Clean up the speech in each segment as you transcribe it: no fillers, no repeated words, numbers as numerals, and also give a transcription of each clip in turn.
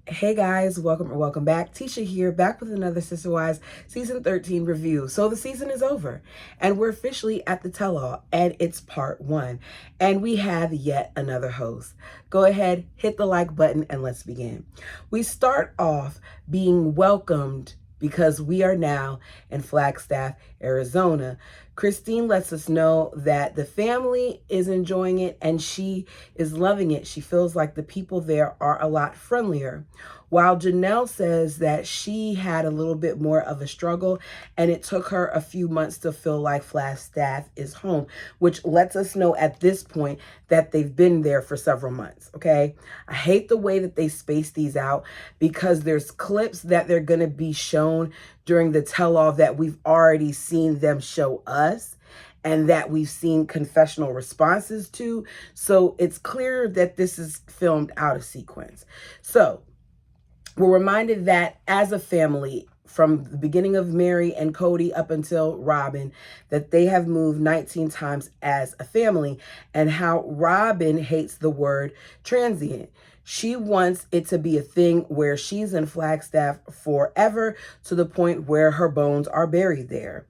Hey guys, welcome back. Tisha here, back with another Sister Wives Season 13 review. So the season is over, and we're officially at the tell-all, and it's part 1. And we have yet another host. Go ahead, hit the like button, and let's begin. We start off being welcomed because we are now in Flagstaff, Arizona. Christine lets us know that the family is enjoying it and she is loving it. She feels like the people there are a lot friendlier. While Janelle says that she had a little bit more of a struggle and it took her a few months to feel like Flagstaff is home, which lets us know at this point that they've been there for several months, okay? I hate the way that they space these out because there's clips that they're going to be shown during the tell-all that we've already seen them show us and that we've seen confessional responses to. So it's clear that this is filmed out of sequence. So we're reminded that as a family, from the beginning of Mary and Cody up until Robin, that they have moved 19 times as a family, and how Robin hates the word transient. She wants it to be a thing where she's in Flagstaff forever, to the point where her bones are buried there.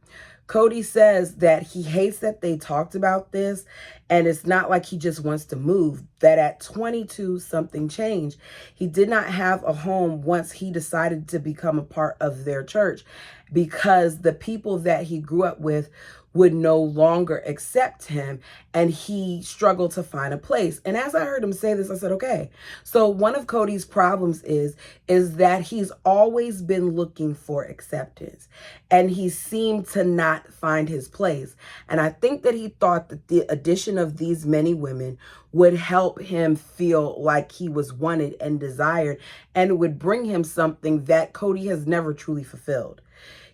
Cody says that he hates that they talked about this, and it's not like he just wants to move, that at 22 something changed. He did not have a home once he decided to become a part of their church, because the people that he grew up with would no longer accept him, and he struggled to find a place. And as I heard him say this, I said, okay. So one of Cody's problems is that he's always been looking for acceptance, and he seemed to not find his place. And I think that he thought that the addition of these many women would help him feel like he was wanted and desired, and it would bring him something that Cody has never truly fulfilled.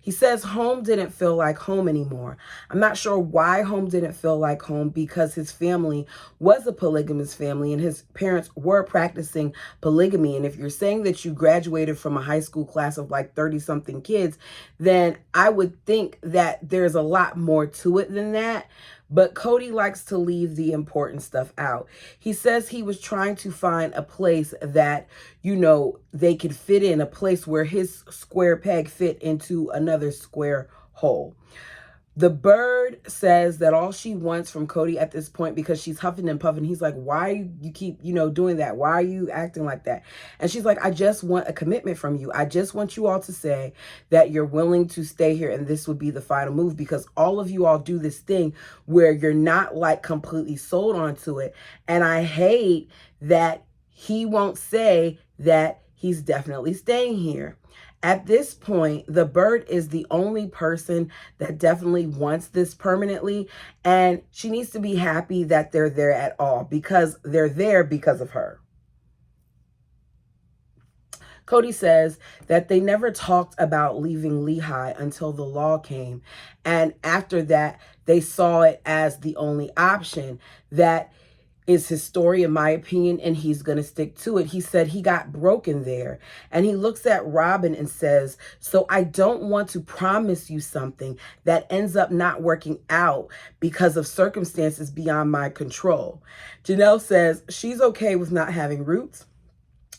He says home didn't feel like home anymore. I'm not sure why home didn't feel like home, because his family was a polygamous family and his parents were practicing polygamy. And if you're saying that you graduated from a high school class of like 30 something kids, then I would think that there's a lot more to it than that. But Cody likes to leave the important stuff out. He says he was trying to find a place that, they could fit in, a place where his square peg fit into another square hole. The bird says that all she wants from Cody at this point, because she's huffing and puffing, he's like, why you keep, doing that? Why are you acting like that? And she's like, I just want a commitment from you. I just want you all to say that you're willing to stay here and this would be the final move, because all of you all do this thing where you're not like completely sold onto it. And I hate that he won't say that he's definitely staying here. At this point, the bird is the only person that definitely wants this permanently, and she needs to be happy that they're there at all, because they're there because of her. Cody says that they never talked about leaving Lehigh until the law came, and after that, they saw it as the only option. That is his story, in my opinion, and he's going to stick to it. He said he got broken there, and he looks at Robin and says, so I don't want to promise you something that ends up not working out because of circumstances beyond my control. Janelle says she's okay with not having roots.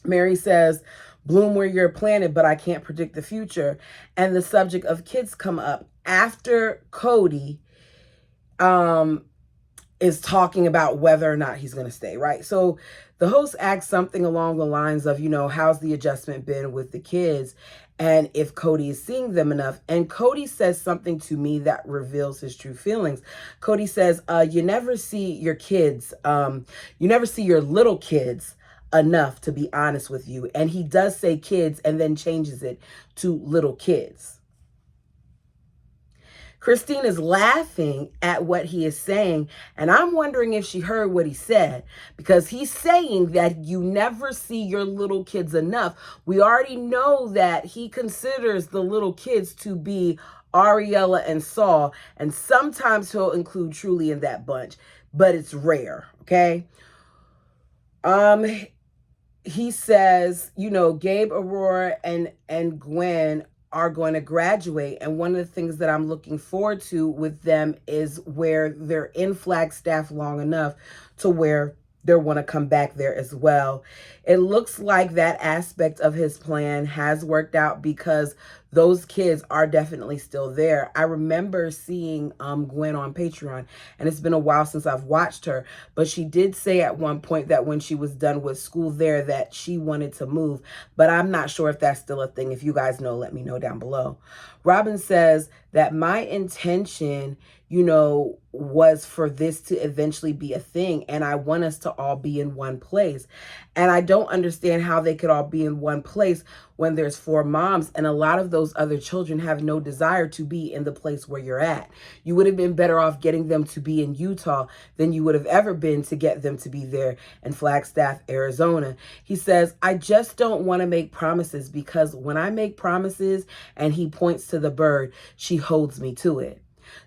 Mary says, bloom where you're planted, but I can't predict the future. And the subject of kids come up after Cody is talking about whether or not he's going to stay, right? So the host asks something along the lines of, how's the adjustment been with the kids, and if Cody is seeing them enough. And Cody says something to me that reveals his true feelings. Cody says, you never see your kids, you never see your little kids enough, to be honest with you. And he does say kids and then changes it to little kids. Christine is laughing at what he is saying, and I'm wondering if she heard what he said, because he's saying that you never see your little kids enough. We already know that he considers the little kids to be Ariella and Saul, and sometimes he'll include Truly in that bunch, but it's rare, okay? He says, Gabe, Aurora, and Gwen are going to graduate. And one of the things that I'm looking forward to with them is where they're in Flagstaff long enough to where they'll want to come back there as well. It looks like that aspect of his plan has worked out because those kids are definitely still there. I remember seeing Gwen on Patreon, and it's been a while since I've watched her, but she did say at one point that when she was done with school there that she wanted to move, but I'm not sure if that's still a thing. If you guys know, let me know down below. Robin says that my intention, was for this to eventually be a thing, and I want us to all be in one place. And I don't understand how they could all be in one place when there's 4 moms, and a lot of those other children have no desire to be in the place where you're at. You would have been better off getting them to be in Utah than you would have ever been to get them to be there in Flagstaff, Arizona. He says, I just don't want to make promises, because when I make promises, and he points to the bird, she holds me to it.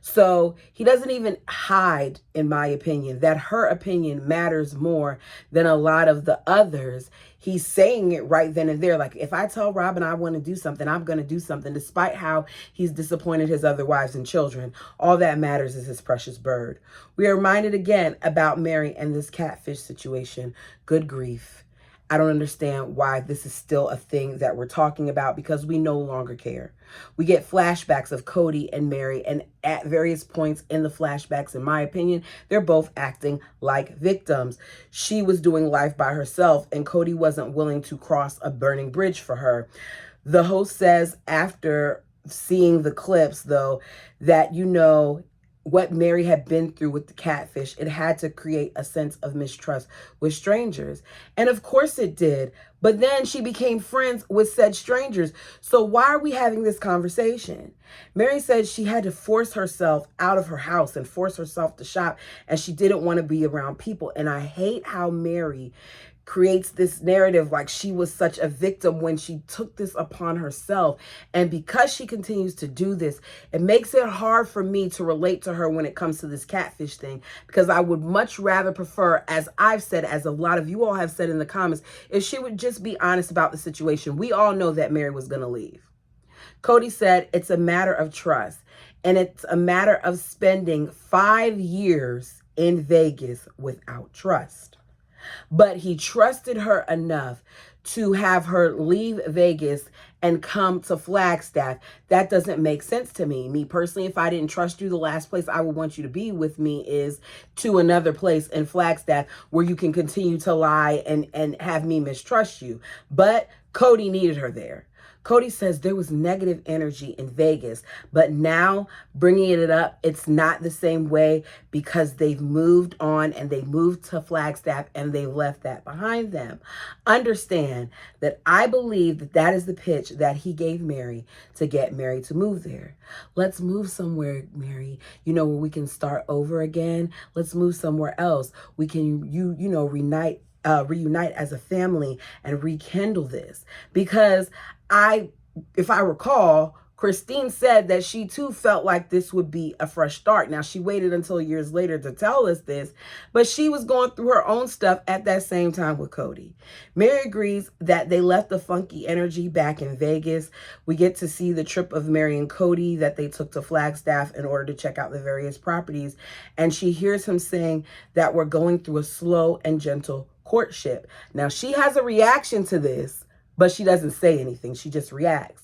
So he doesn't even hide, in my opinion, that her opinion matters more than a lot of the others. He's saying it right then and there. Like, if I tell Robin I want to do something, I'm going to do something, despite how he's disappointed his other wives and children. All that matters is his precious bird. We are reminded again about Mary and this catfish situation. Good grief. I don't understand why this is still a thing that we're talking about, because we no longer care. We get flashbacks of Cody and Mary, and at various points in the flashbacks, in my opinion, they're both acting like victims. She was doing life by herself, and Cody wasn't willing to cross a burning bridge for her. The host says after seeing the clips, though, that, what Mary had been through with the catfish, it had to create a sense of mistrust with strangers. And of course it did. But then she became friends with said strangers. So why are we having this conversation? Mary said she had to force herself out of her house and force herself to shop, and she didn't want to be around people. And I hate how Mary creates this narrative like she was such a victim when she took this upon herself. And because she continues to do this, it makes it hard for me to relate to her when it comes to this catfish thing, because I would much rather prefer, as I've said, as a lot of you all have said in the comments, if she would just be honest about the situation. We all know that Mary was going to leave. Cody said it's a matter of trust, and it's a matter of spending 5 years in Vegas without trust. But he trusted her enough to have her leave Vegas and come to Flagstaff. That doesn't make sense to me. Me personally, if I didn't trust you, the last place I would want you to be with me is to another place in Flagstaff where you can continue to lie and have me mistrust you. But Cody needed her there. Cody says there was negative energy in Vegas, but now bringing it up, it's not the same way, because they've moved on and they moved to Flagstaff and they left that behind them. Understand that I believe that that is the pitch that he gave Mary to get Mary to move there. Let's move somewhere, Mary, where we can start over again. Let's move somewhere else. We can, reunite as a family and rekindle this. Because if I recall, Christine said that she too felt like this would be a fresh start. Now, she waited until years later to tell us this, but she was going through her own stuff at that same time with Cody. Mary agrees that they left the funky energy back in Vegas. We get to see the trip of Mary and Cody that they took to Flagstaff in order to check out the various properties. And she hears him saying that we're going through a slow and gentle courtship. Now, she has a reaction to this, but she doesn't say anything. She just reacts.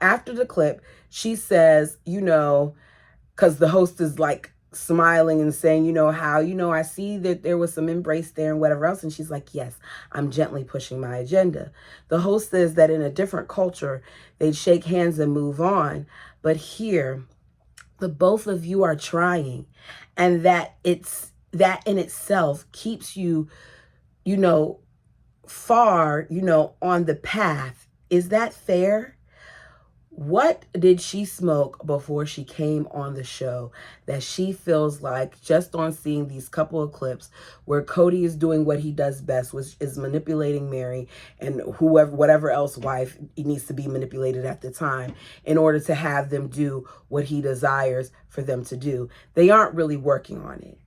After the clip, she says, because the host is like smiling and saying, I see that there was some embrace there and whatever else. And she's like, yes, I'm gently pushing my agenda. The host says that in a different culture, they'd shake hands and move on. But here, the both of you are trying, and that in itself keeps you, far, on the path. Is that fair? What did she smoke before she came on the show that she feels like, just on seeing these couple of clips where Cody is doing what he does best, which is manipulating Mary and whatever else wife needs to be manipulated at the time in order to have them do what he desires for them to do? They aren't really working on it.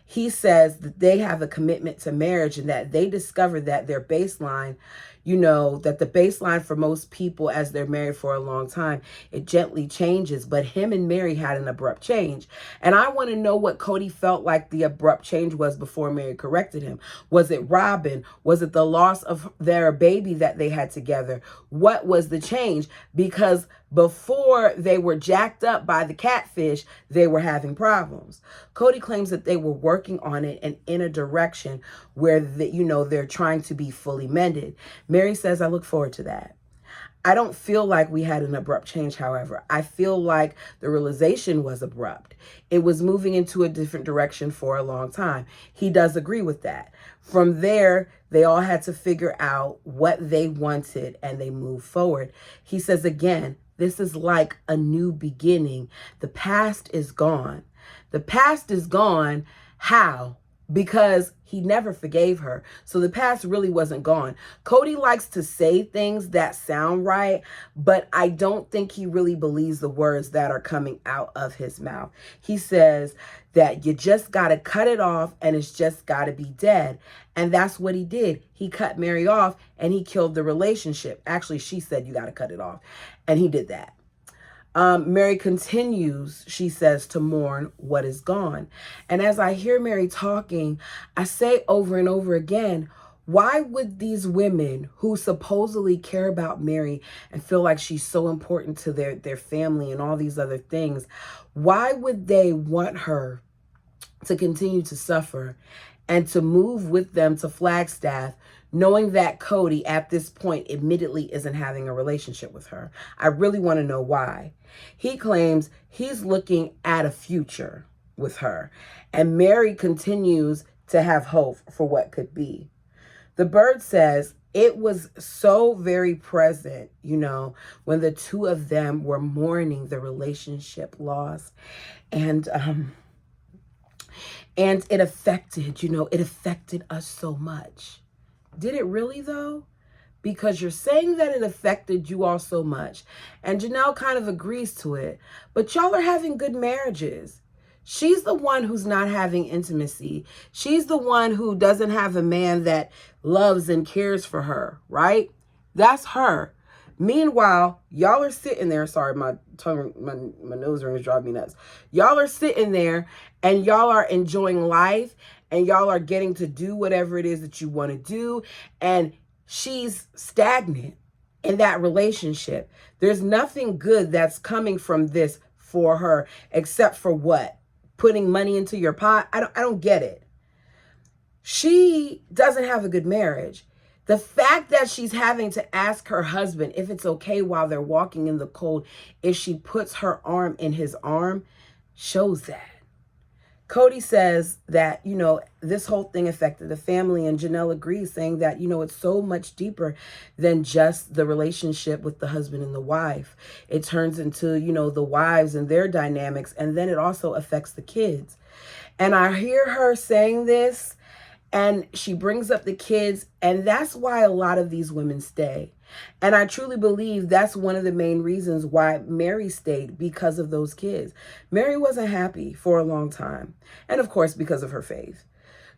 He says that they have a commitment to marriage and that they discovered that their baseline, that the baseline for most people as they're married for a long time, it gently changes. But him and Mary had an abrupt change. And I want to know what Cody felt like the abrupt change was before Mary corrected him. Was it Robin? Was it the loss of their baby that they had together? What was the change? Because before they were jacked up by the catfish, they were having problems. Cody claims that they were working on it and in a direction where they're trying to be fully mended. Mary says, I look forward to that. I don't feel like we had an abrupt change, however. I feel like the realization was abrupt. It was moving into a different direction for a long time. He does agree with that. From there, they all had to figure out what they wanted and they moved forward. He says, again, this is like a new beginning. The past is gone. The past is gone. How? Because he never forgave her. So the past really wasn't gone. Cody likes to say things that sound right, but I don't think he really believes the words that are coming out of his mouth. He says that you just got to cut it off and it's just got to be dead. And that's what he did. He cut Mary off and he killed the relationship. Actually, she said you got to cut it off. And he did that. Mary continues, she says, to mourn what is gone. And as I hear Mary talking, I say over and over again, why would these women who supposedly care about Mary and feel like she's so important to their family and all these other things, why would they want her to continue to suffer and to move with them to Flagstaff, knowing that Cody at this point admittedly isn't having a relationship with her? I really want to know why. He claims he's looking at a future with her, and Mary continues to have hope for what could be. The Bird says it was so very present, when the two of them were mourning the relationship loss. And it affected us so much. Did it really though? Because you're saying that it affected you all so much. And Janelle kind of agrees to it. But y'all are having good marriages. She's the one who's not having intimacy. She's the one who doesn't have a man that loves and cares for her, right? That's her. Meanwhile, y'all are sitting there. Sorry, my nose ring is driving me nuts. Y'all are sitting there and y'all are enjoying life and y'all are getting to do whatever it is that you want to do. And she's stagnant in that relationship. There's nothing good that's coming from this for her except for what? Putting money into your pot? I don't get it. She doesn't have a good marriage. The fact that she's having to ask her husband if it's okay while they're walking in the cold, if she puts her arm in his arm, shows that. Cody says that, this whole thing affected the family, and Janelle agrees, saying that, it's so much deeper than just the relationship with the husband and the wife. It turns into, the wives and their dynamics, and then it also affects the kids. And I hear her saying this, and she brings up the kids, and that's why a lot of these women stay. And I truly believe that's one of the main reasons why Mary stayed, because of those kids. Mary wasn't happy for a long time. And of course, because of her faith.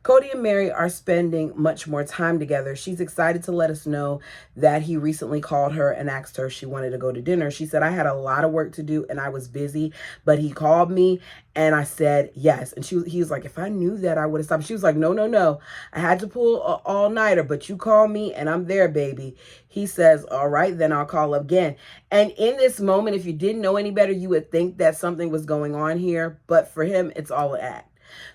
Cody and Mary are spending much more time together. She's excited to let us know that he recently called her and asked her if she wanted to go to dinner. She said, I had a lot of work to do and I was busy, but he called me and I said yes. And he was like, if I knew that, I would have stopped. She was like, no. I had to pull all-nighter, but you call me and I'm there, baby. He says, all right, then I'll call again. And in this moment, if you didn't know any better, you would think that something was going on here. But for him, it's all an act.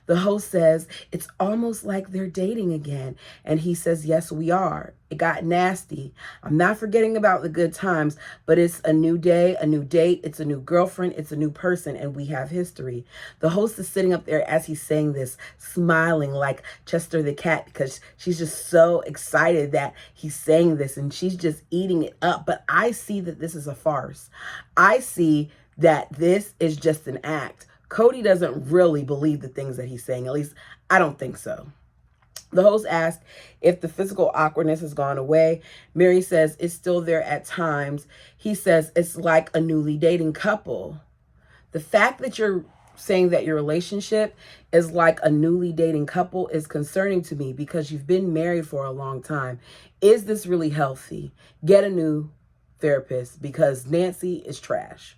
The host says, it's almost like they're dating again. And he says, yes, we are. It got nasty. I'm not forgetting about the good times, but it's a new day, a new date. It's a new girlfriend. It's a new person, and we have history. The host is sitting up there as he's saying this, smiling like Chester the cat, because she's just so excited that he's saying this, and she's just eating it up. But I see that this is a farce. I see that this is just an act. Cody doesn't really believe the things that he's saying. At least, I don't think so. The host asked if the physical awkwardness has gone away. Mary says it's still there at times. He says it's like a newly dating couple. The fact that you're saying that your relationship is like a newly dating couple is concerning to me because you've been married for a long time. Is this really healthy? Get a new therapist because Nancy is trash.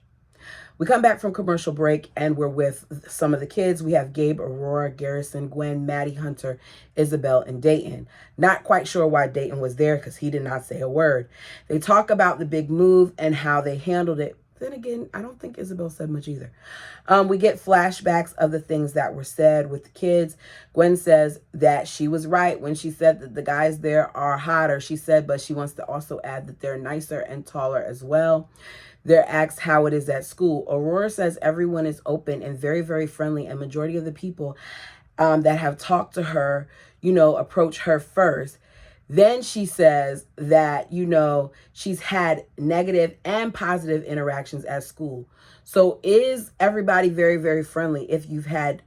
We come back from commercial break and we're with some of the kids. We have Gabe, Aurora, Garrison, Gwen, Maddie, Hunter, Isabel, and Dayton. Not quite sure why Dayton was there because he did not say a word. They talk about the big move and how they handled it. Then again, I don't think Isabel said much either. We get flashbacks of the things that were said with the kids. Gwen says that she was right when she said that the guys there are hotter. She said, but she wants to also add that they're nicer and taller as well. They're asked how it is at school. Aurora says everyone is open and very, very friendly. And majority of the people that have talked to her, approach her first. Then she says that, she's had negative and positive interactions at school. So is everybody very, very friendly if you've had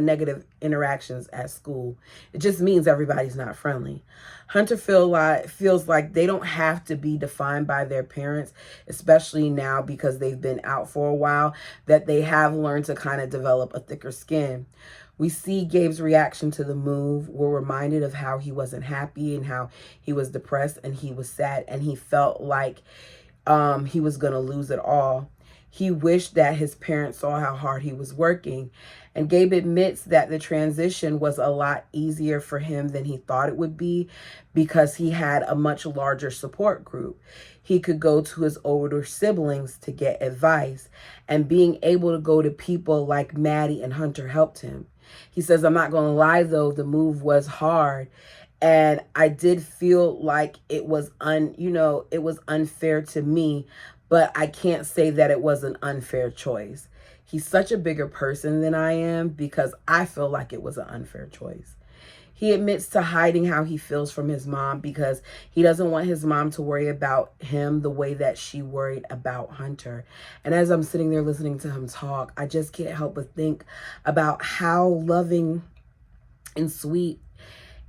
negative interactions at school? It just means everybody's not friendly. Hunter feels like they don't have to be defined by their parents, especially now because they've been out for a while, that they have learned to kind of develop a thicker skin. We see Gabe's reaction to the move. We're reminded of how he wasn't happy and how he was depressed and he was sad and he felt like he was going to lose it all. He wished that his parents saw how hard he was working. And Gabe admits that the transition was a lot easier for him than he thought it would be because he had a much larger support group. He could go to his older siblings to get advice, and being able to go to people like Maddie and Hunter helped him. He says, I'm not going to lie, though, the move was hard. And I did feel like it was unfair to me, but I can't say that it was an unfair choice. He's such a bigger person than I am because I feel like it was an unfair choice. He admits to hiding how he feels from his mom because he doesn't want his mom to worry about him the way that she worried about Hunter. And as I'm sitting there listening to him talk, I just can't help but think about how loving and sweet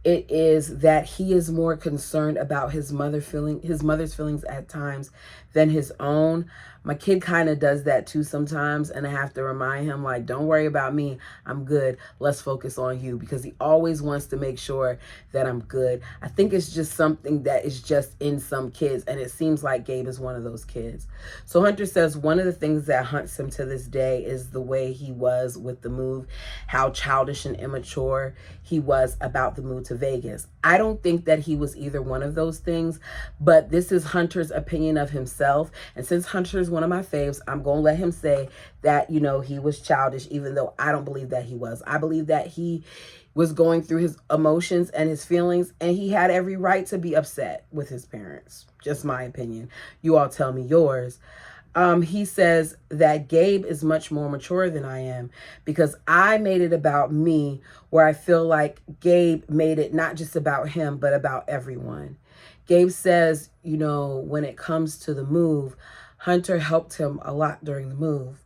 it is that he is more concerned about his mother's feelings at times than his own. My kid kind of does that too sometimes, and I have to remind him, like, don't worry about me. I'm good. Let's focus on you, because he always wants to make sure that I'm good. I think it's just something that is just in some kids, and it seems like Gabe is one of those kids. So Hunter says one of the things that haunts him to this day is the way he was with the move, how childish and immature he was about the move to Vegas. I don't think that he was either one of those things, but this is Hunter's opinion of himself. And since Hunter's one of my faves, I'm going to let him say that, he was childish, even though I don't believe that he was. I believe that he was going through his emotions and his feelings, and he had every right to be upset with his parents. Just my opinion. You all tell me yours. He says that Gabe is much more mature than I am because I made it about me, where I feel like Gabe made it not just about him, but about everyone. Gabe says, when it comes to the move, Hunter helped him a lot during the move.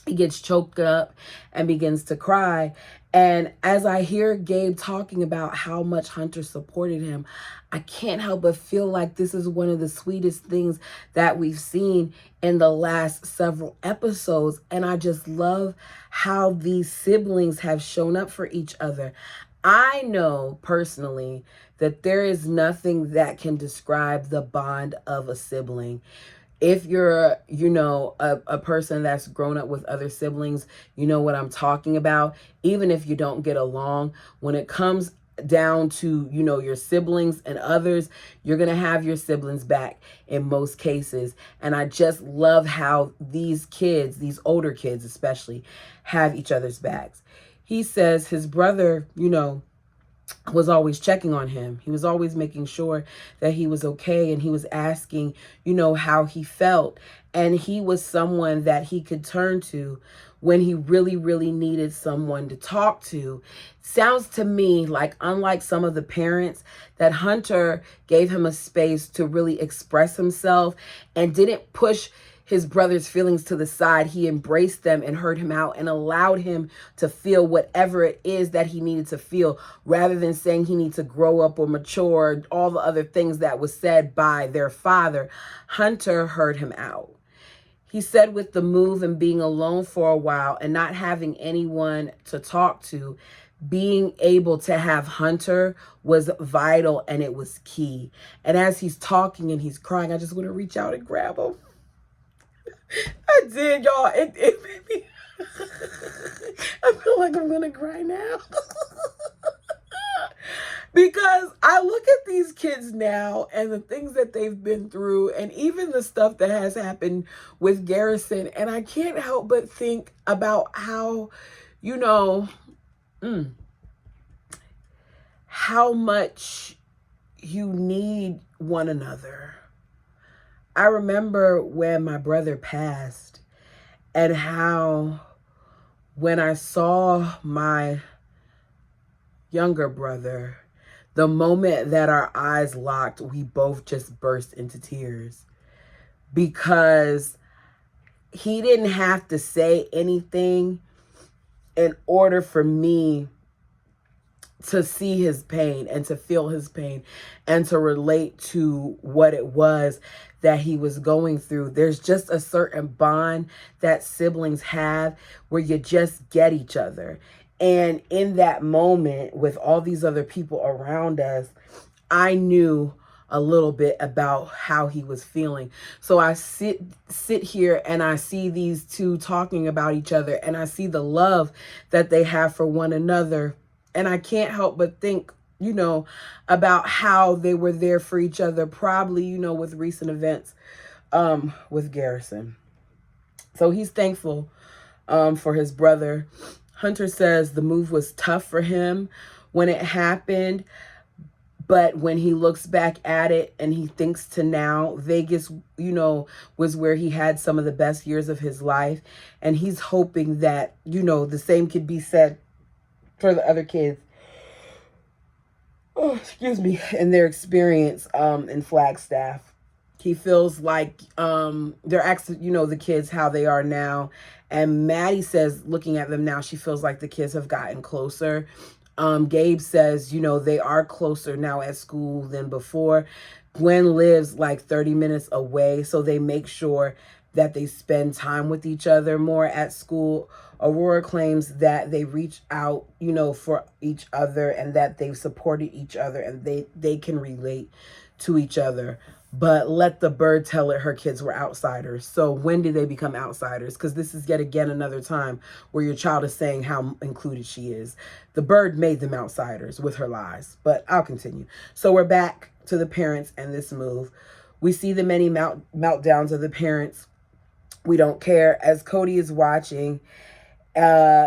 He gets choked up and begins to cry. And as I hear Gabe talking about how much Hunter supported him, I can't help but feel like this is one of the sweetest things that we've seen in the last several episodes. And I just love how these siblings have shown up for each other. I know personally that there is nothing that can describe the bond of a sibling. If you're, a person that's grown up with other siblings, you know what I'm talking about. Even if you don't get along, when it comes down to, your siblings and others, you're going to have your siblings back in most cases. And I just love how these kids, these older kids especially, have each other's backs. He says his brother, was always checking on him. He was always making sure that he was okay, and he was asking, how he felt. And he was someone that he could turn to when he really, really needed someone to talk to. Sounds to me like, unlike some of the parents, that Hunter gave him a space to really express himself and didn't push his brother's feelings to the side. He embraced them and heard him out and allowed him to feel whatever it is that he needed to feel, rather than saying he needs to grow up or mature, all the other things that was said by their father. Hunter heard him out. He said with the move and being alone for a while and not having anyone to talk to, being able to have Hunter was vital and it was key. And as he's talking and he's crying, I just want to reach out and grab him. I did, y'all. It made me... I feel like I'm going to cry now. Because I look at these kids now and the things that they've been through and even the stuff that has happened with Garrison, and I can't help but think about how, you know, how much you need one another. I remember when my brother passed and how when I saw my younger brother, the moment that our eyes locked, we both just burst into tears because he didn't have to say anything in order for me to see his pain and to feel his pain and to relate to what it was that he was going through. There's just a certain bond that siblings have where you just get each other. And in that moment, with all these other people around us, I knew a little bit about how he was feeling. So I sit here and I see these two talking about each other and I see the love that they have for one another. And I can't help but think, you know, about how they were there for each other, probably, you know, with recent events with Garrison. So he's thankful for his brother. Hunter says the move was tough for him when it happened, but when he looks back at it and he thinks to now, Vegas, you know, was where he had some of the best years of his life. And he's hoping that, you know, the same could be said for the other kids. Oh, excuse me, in their experience in Flagstaff. He feels like they're asking, you know, the kids how they are now. And Maddie says, looking at them now, she feels like the kids have gotten closer. Gabe says, you know, they are closer now at school than before. Gwen lives like 30 minutes away, so they make sure that they spend time with each other more at school. Aurora claims that they reach out, you know, for each other and that they've supported each other and they can relate to each other. But let the bird tell it her kids were outsiders. So when did they become outsiders? Because this is yet again another time where your child is saying how included she is. The bird made them outsiders with her lies. But I'll continue. So we're back to the parents and this move. We see the many meltdowns of the parents. We don't care. As Cody is watching,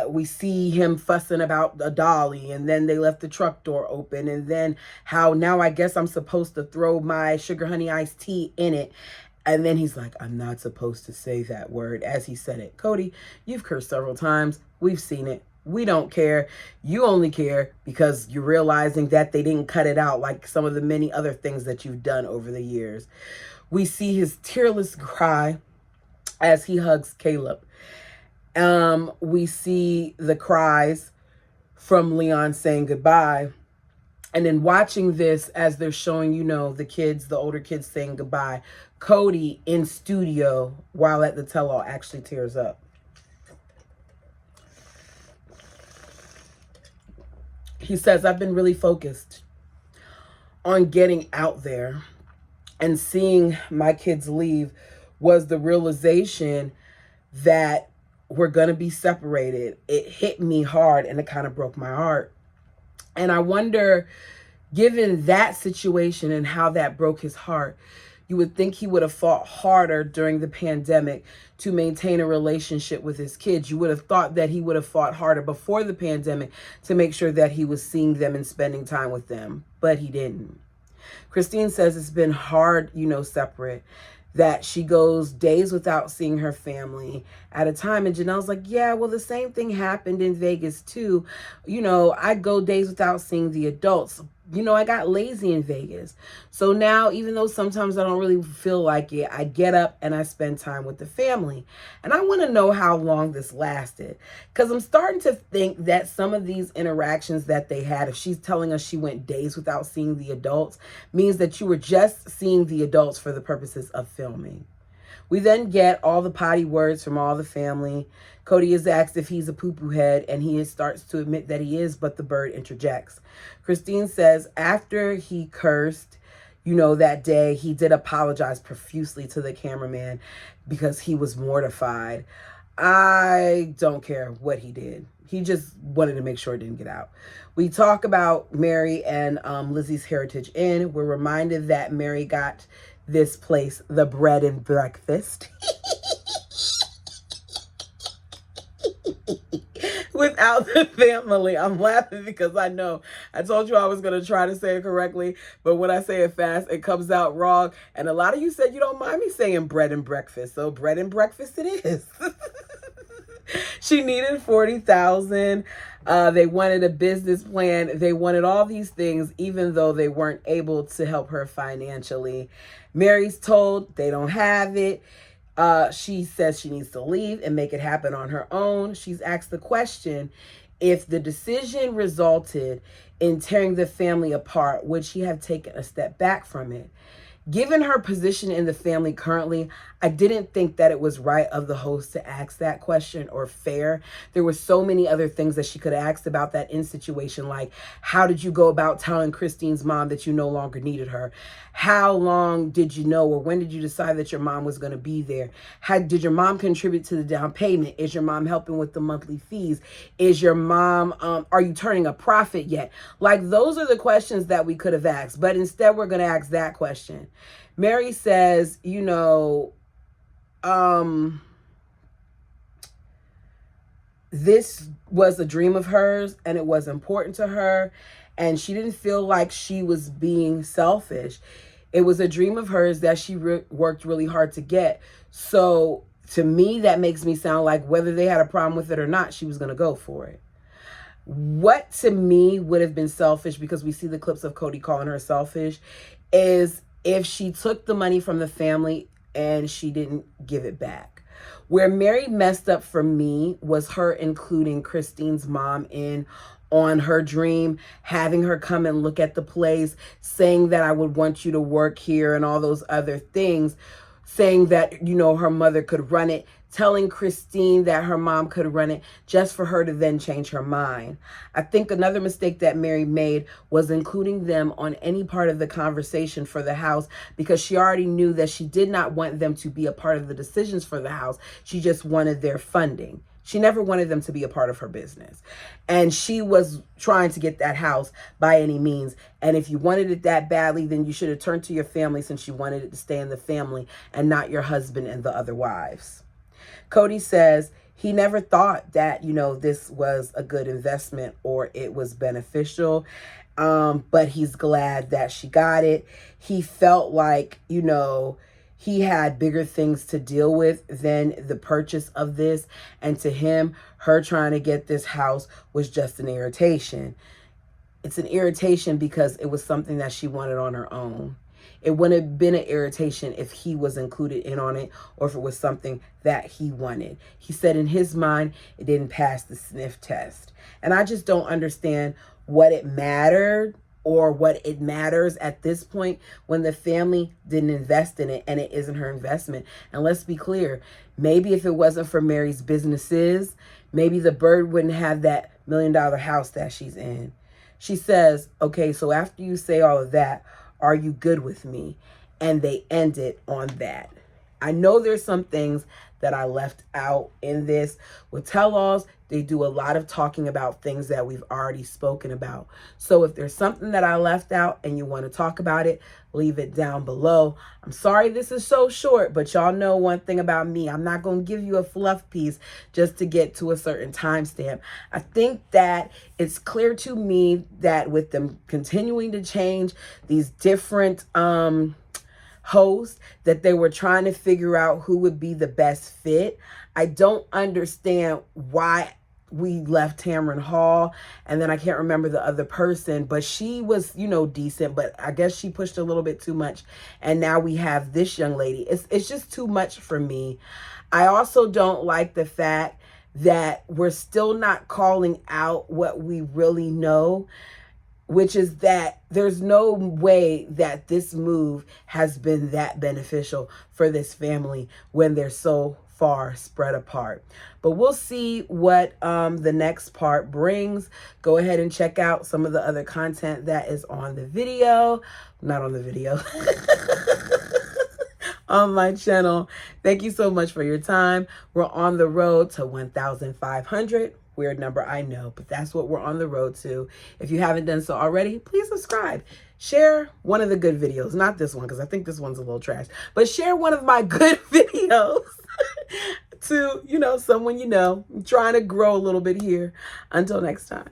we see him fussing about a dolly, and then they left the truck door open, and then how now I guess I'm supposed to throw my sugar honey iced tea in it. And then he's like, I'm not supposed to say that word as he said it. Cody, you've cursed several times. We've seen it. We don't care. You only care because you're realizing that they didn't cut it out like some of the many other things that you've done over the years. We see his tearless cry as he hugs Caleb. We see the cries from Leon saying goodbye. And then watching this as they're showing, you know, the kids, the older kids saying goodbye, Cody in studio while at the tell-all actually tears up. He says, I've been really focused on getting out there, and seeing my kids leave was the realization that we're going to be separated. It hit me hard and it kind of broke my heart. And I wonder, given that situation and how that broke his heart, you would think he would have fought harder during the pandemic to maintain a relationship with his kids. You would have thought that he would have fought harder before the pandemic to make sure that he was seeing them and spending time with them, but he didn't. Christine says it's been hard, you know, separate, that she goes days without seeing her family at a time. And Janelle's like, yeah, well, the same thing happened in Vegas too. You know, I go days without seeing the adults. You know, I got lazy in Vegas. So now, even though sometimes I don't really feel like it, I get up and I spend time with the family. And I want to know how long this lasted, because I'm starting to think that some of these interactions that they had, if she's telling us she went days without seeing the adults, means that you were just seeing the adults for the purposes of filming. We then get all the potty words from all the family. Cody is asked if he's a poo-poo head, and he starts to admit that he is, but the bird interjects. Christine says after he cursed, that day, he did apologize profusely to the cameraman because he was mortified. I don't care what he did. He just wanted to make sure it didn't get out. We talk about Mary and Lizzie's Heritage Inn. We're reminded that Mary got this place the bread and breakfast without the family. I'm laughing because I know I told you I was going to try to say it correctly, but when I say it fast, it comes out wrong. And a lot of you said you don't mind me saying bread and breakfast, so bread and breakfast it is. She needed $40,000. They wanted a business plan. They wanted all these things, even though they weren't able to help her financially. Mary's told they don't have it. She says she needs to leave and make it happen on her own. She's asked the question, if the decision resulted in tearing the family apart, would she have taken a step back from it? Given her position in the family currently, I didn't think that it was right of the host to ask that question or fair. There were so many other things that she could have asked about that in situation, like how did you go about telling Christine's mom that you no longer needed her? How long did you know, or when did you decide that your mom was going to be there? Did your mom contribute to the down payment? Is your mom helping with the monthly fees? Is your mom, are you turning a profit yet? Like, those are the questions that we could have asked, but instead we're going to ask that question. Mary says, this was a dream of hers and it was important to her, and she didn't feel like she was being selfish. It was a dream of hers that she worked really hard to get. So to me, that makes me sound like whether they had a problem with it or not, she was going to go for it. What to me would have been selfish, because we see the clips of Cody calling her selfish, is if she took the money from the family and she didn't give it back. Where Mary messed up for me was her including Christine's mom in on her dream, having her come and look at the place, saying that I would want you to work here and all those other things, saying that, her mother could run it, telling Christine that her mom could run it, just for her to then change her mind. I think another mistake that Mary made was including them on any part of the conversation for the house, because she already knew that she did not want them to be a part of the decisions for the house. She just wanted their funding. She never wanted them to be a part of her business. And she was trying to get that house by any means. And if you wanted it that badly, then you should have turned to your family, since you wanted it to stay in the family and not your husband and the other wives. Cody says he never thought that, this was a good investment or it was beneficial. But he's glad that she got it. He felt like, he had bigger things to deal with than the purchase of this. And to him, her trying to get this house was just an irritation. It's an irritation because it was something that she wanted on her own. It wouldn't have been an irritation if he was included in on it, or if it was something that he wanted. He said in his mind, it didn't pass the sniff test. And I just don't understand what it mattered, or what it matters at this point when the family didn't invest in it and it isn't her investment. And let's be clear, maybe if it wasn't for Mary's businesses, maybe the bird wouldn't have that $1 million house that she's in. She says, okay, so after you say all of that, are you good with me? And they ended on that. I know there's some things that I left out in this. With tell-alls, they do a lot of talking about things that we've already spoken about. So if there's something that I left out and you want to talk about it, leave it down below. I'm sorry this is so short, but y'all know one thing about me. I'm not going to give you a fluff piece just to get to a certain timestamp. I think that it's clear to me that with them continuing to change these different host, that they were trying to figure out who would be the best fit. I don't understand why we left Tamron Hall, and then I can't remember the other person, but she was, decent, but I guess she pushed a little bit too much. And now we have this young lady. It's just too much for me. I also don't like the fact that we're still not calling out what we really know. which is that there's no way that this move has been that beneficial for this family when they're so far spread apart. But we'll see what the next part brings. Go ahead and check out some of the other content that is on the video. Not on the video. On my channel. Thank you so much for your time. We're on the road to 1,500. Weird number, I know, but that's what we're on the road to. If you haven't done so already, please subscribe. Share one of the good videos, not this one, because I think this one's a little trash, but share one of my good videos to, someone you know. I'm trying to grow a little bit here. Until next time.